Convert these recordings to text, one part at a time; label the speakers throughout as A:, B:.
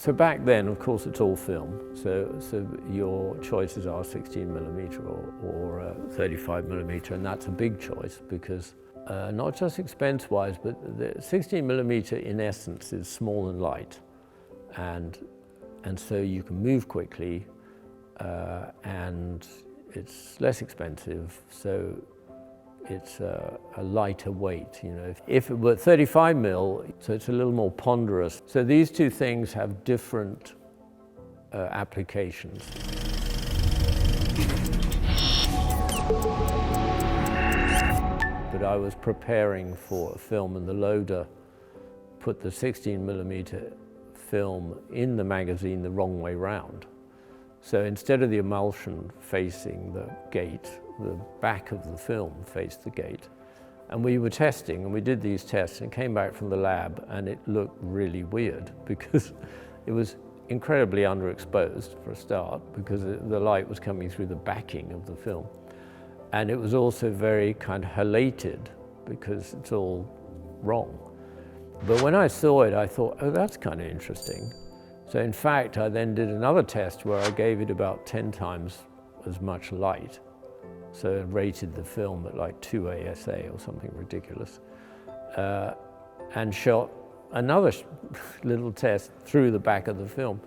A: So back then, of course, it's all film. So your choices are 16mm or 35mm, and that's a big choice because not just expense-wise, but the 16mm in essence is small and light, and so you can move quickly, and it's less expensive. So it's a lighter weight, you know. If it were 35mm, so it's a little more ponderous. So these two things have different applications. But I was preparing for a film, and the loader put the 16mm film in the magazine the wrong way round. So instead of the emulsion facing the gate, the back of the film faced the gate. And we were testing, and we did these tests, and came back from the lab, and it looked really weird because it was incredibly underexposed for a start, because the light was coming through the backing of the film. And it was also very kind of halated because it's all wrong. But when I saw it, I thought, oh, that's kind of interesting. So in fact, I then did another test where I gave it about 10 times as much light. So it rated the film at like 2 ASA or something ridiculous. And shot another little test through the back of the film.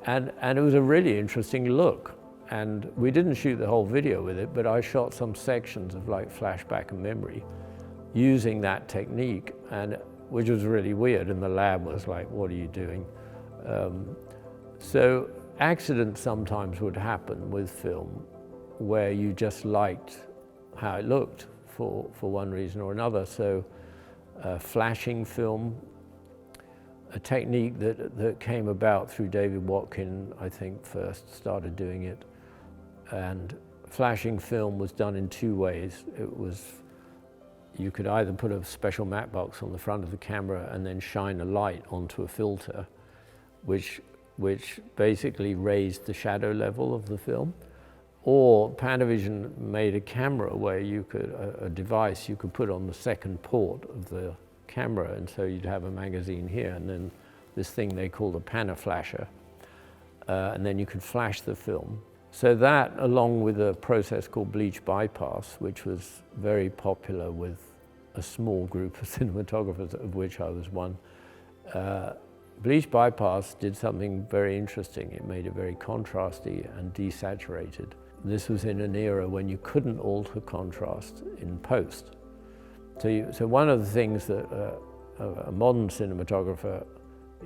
A: And it was a really interesting look. And we didn't shoot the whole video with it, but I shot some sections of like flashback and memory using that technique, and which was really weird. And the lab was like, what are you doing? So accidents sometimes would happen with film where you just liked how it looked for one reason or another. So flashing film, a technique that came about through David Watkin, I think first started doing it. And flashing film was done in two ways. It was, you could either put a special matte box on the front of the camera and then shine a light onto a filter, which basically raised the shadow level of the film. Or Panavision made a camera where you could, a device you could put on the second port of the camera, and so you'd have a magazine here, and then this thing they call the Panaflasher, and then you could flash the film. So that, along with a process called bleach bypass, which was very popular with a small group of cinematographers, of which I was one, bleach bypass did something very interesting. It made it very contrasty and desaturated. This was in an era when you couldn't alter contrast in post. So one of the things that a modern cinematographer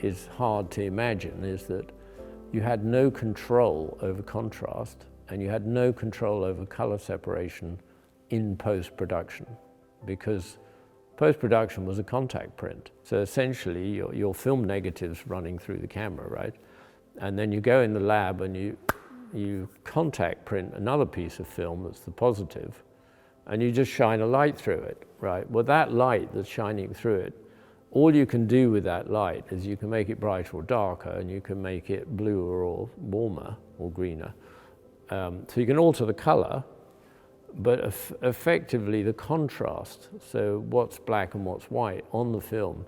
A: is hard to imagine is that you had no control over contrast, and you had no control over color separation in post-production, because post-production was a contact print. So essentially, your film negative's running through the camera, right? And then you go in the lab and you contact print another piece of film that's the positive, and you just shine a light through it, right? Well, that light that's shining through it, all you can do with that light is you can make it brighter or darker, and you can make it bluer or warmer or greener. So you can alter the color, but effectively the contrast, so what's black and what's white on the film,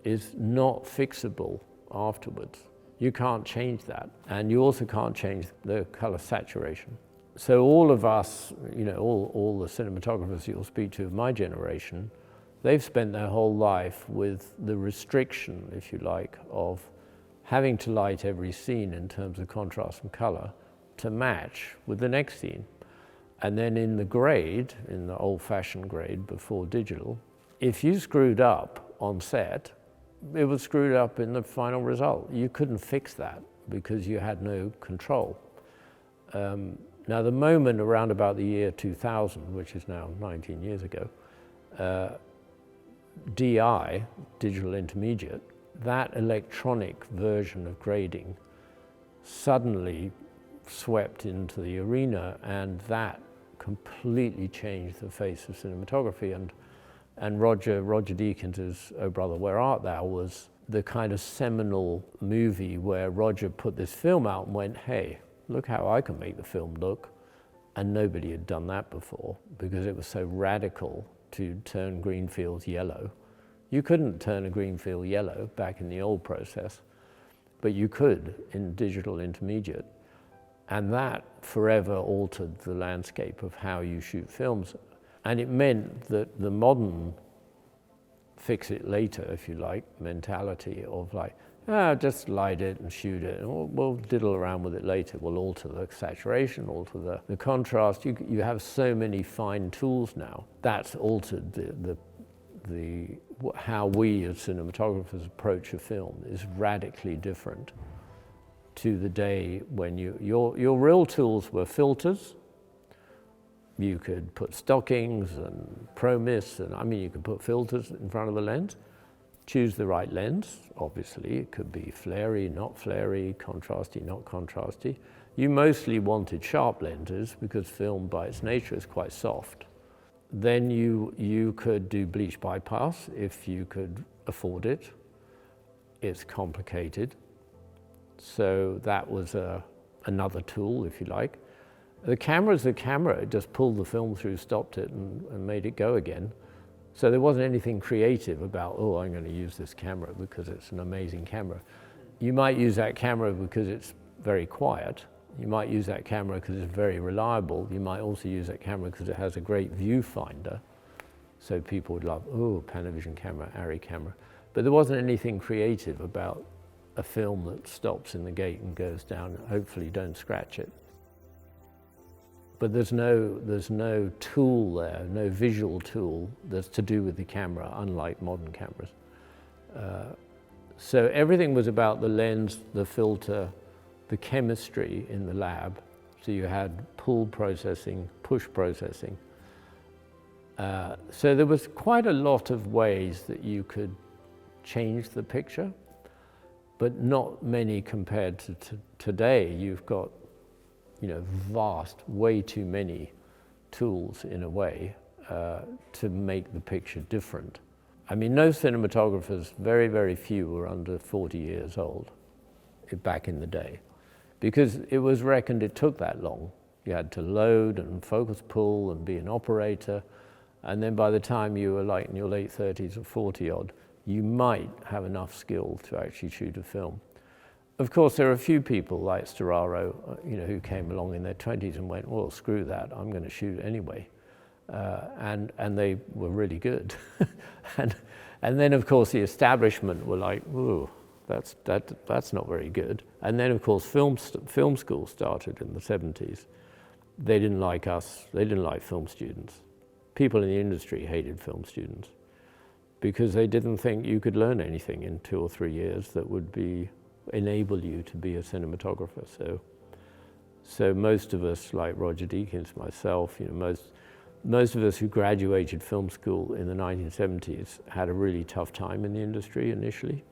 A: is not fixable afterwards. You can't change that, and you also can't change the color saturation. So all of us, you know, all the cinematographers you'll speak to of my generation, they've spent their whole life with the restriction, if you like, of having to light every scene in terms of contrast and color to match with the next scene. And then in the grade, in the old-fashioned grade before digital, if you screwed up on set, it was screwed up in the final result. You couldn't fix that because you had no control. Now, the moment around about the year 2000, which is now 19 years ago, DI, digital intermediate, that electronic version of grading suddenly swept into the arena, and that completely changed the face of cinematography. And Roger Deakins' Oh Brother, Where Art Thou was the kind of seminal movie where Roger put this film out and went, hey, look how I can make the film look. And nobody had done that before because it was so radical to turn green fields yellow. You couldn't turn a green field yellow back in the old process. but you could in digital intermediate. And that forever altered the landscape of how you shoot films. And it meant that the modern fix it later, if you like, mentality of like, just light it and shoot it, and we'll diddle around with it later. We'll alter the saturation, alter the contrast. You have so many fine tools now. That's altered how we as cinematographers approach a film is radically different to the day when your real tools were filters. You could put stockings and pro-mist, and you could put filters in front of the lens. Choose the right lens, obviously. It could be flary, not flary, contrasty, not contrasty. You mostly wanted sharp lenses because film by its nature is quite soft. Then you could do bleach bypass if you could afford it. It's complicated. So that was another tool, if you like. The camera's the camera. It just pulled the film through, stopped it, and made it go again. So there wasn't anything creative about, oh, I'm going to use this camera because it's an amazing camera. You might use that camera because it's very quiet. You might use that camera because it's very reliable. You might also use that camera because it has a great viewfinder. So people would love, oh, Panavision camera, Arri camera. But there wasn't anything creative about a film that stops in the gate and goes down. Hopefully don't scratch it. But there's no tool there, no visual tool that's to do with the camera, unlike modern cameras. So everything was about the lens, the filter, the chemistry in the lab. So you had pull processing, push processing. So there was quite a lot of ways that you could change the picture, but not many compared to today. You've got vast, way too many tools in a way to make the picture different. No cinematographers, very, very few were under 40 years old back in the day, because it was reckoned it took that long. You had to load and focus pull and be an operator, and then by the time you were like in your late 30s or 40 odd, you might have enough skill to actually shoot a film. Of course, there are a few people like Storaro, who came along in their 20s and went, well, screw that, I'm going to shoot anyway. And they were really good. and then, of course, the establishment were like, ooh, that's not very good. And then, of course, film school started in the 70s. They didn't like us. They didn't like film students. People in the industry hated film students because they didn't think you could learn anything in 2 or 3 years that would enable you to be a cinematographer. So most of us, like Roger Deakins, myself, most of us who graduated film school in the 1970s had a really tough time in the industry initially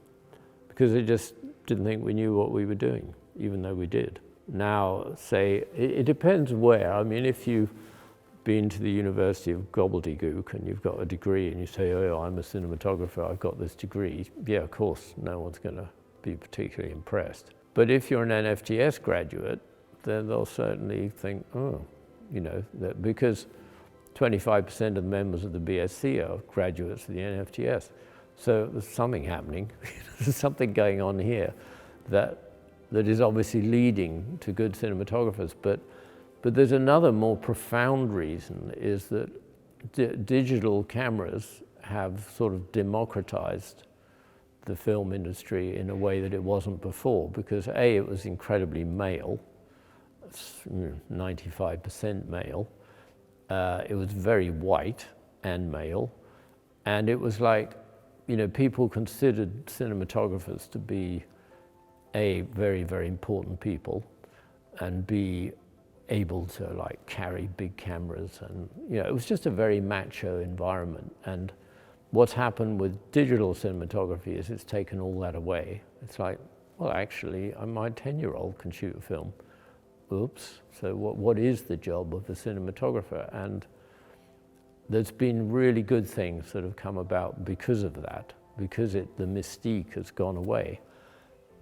A: because they just didn't think we knew what we were doing, even though we did. Now, say, it depends where. If you've been to the University of Gobbledygook and you've got a degree and you say, oh, I'm a cinematographer, I've got this degree, yeah, of course, no one's going to be particularly impressed. But if you're an NFTS graduate, then they'll certainly think, oh, that because 25% of the members of the BSc are graduates of the NFTS. So there's something happening. There's something going on here that is obviously leading to good cinematographers. But there's another more profound reason, is that digital cameras have sort of democratized the film industry in a way that it wasn't before, because A, it was incredibly male, 95% male. It was very white and male, and it was like, people considered cinematographers to be A, very, very important people, and B, able to like carry big cameras, and it was just a very macho environment. And what's happened with digital cinematography is it's taken all that away. It's like, well, actually, my 10-year-old can shoot a film. Oops, so what is the job of the cinematographer? And there's been really good things that have come about because of that, because the mystique has gone away.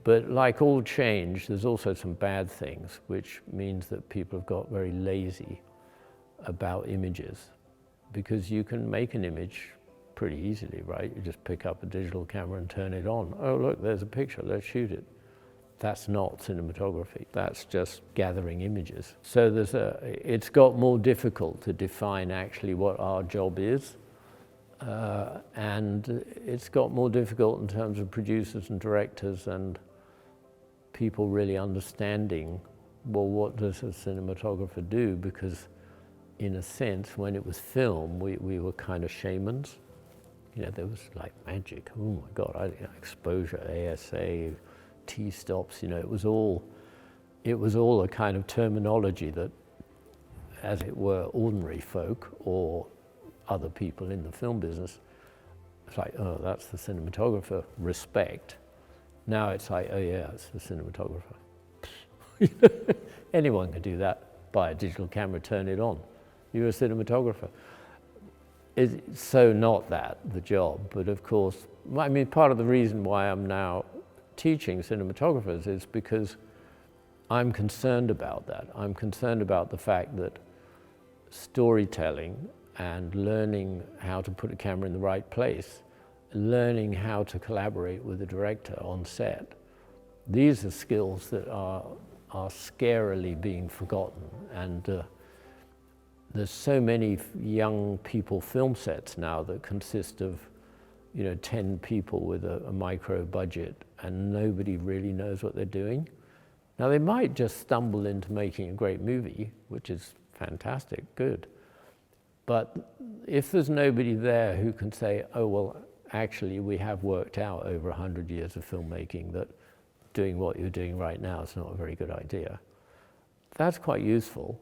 A: But like all change, there's also some bad things, which means that people have got very lazy about images, because you can make an image pretty easily, right? You just pick up a digital camera and turn it on. Oh, look, there's a picture, let's shoot it. That's not cinematography. That's just gathering images. So it's got more difficult to define actually what our job is. And it's got more difficult in terms of producers and directors and people really understanding, well, what does a cinematographer do? Because in a sense, when it was film, we were kind of shamans. You know, there was like magic. Oh my God, exposure, ASA, T-stops, you know, it was all a kind of terminology that, as it were, ordinary folk or other people in the film business, it's like, oh, that's the cinematographer, respect. Now it's like, oh yeah, it's the cinematographer. Anyone can do that, buy a digital camera, turn it on. You're a cinematographer. It's so not that, the job, but of course, I mean, part of the reason why I'm now teaching cinematographers is because I'm concerned about that. I'm concerned about the fact that storytelling and learning how to put a camera in the right place, learning how to collaborate with a director on set, these are skills that are scarily being forgotten. And there's so many young people film sets now that consist of, you know, 10 people with a micro budget, and nobody really knows what they're doing. Now they might just stumble into making a great movie, which is fantastic, good. But if there's nobody there who can say, oh, well, actually we have worked out over 100 years of filmmaking that doing what you're doing right now is not a very good idea, that's quite useful.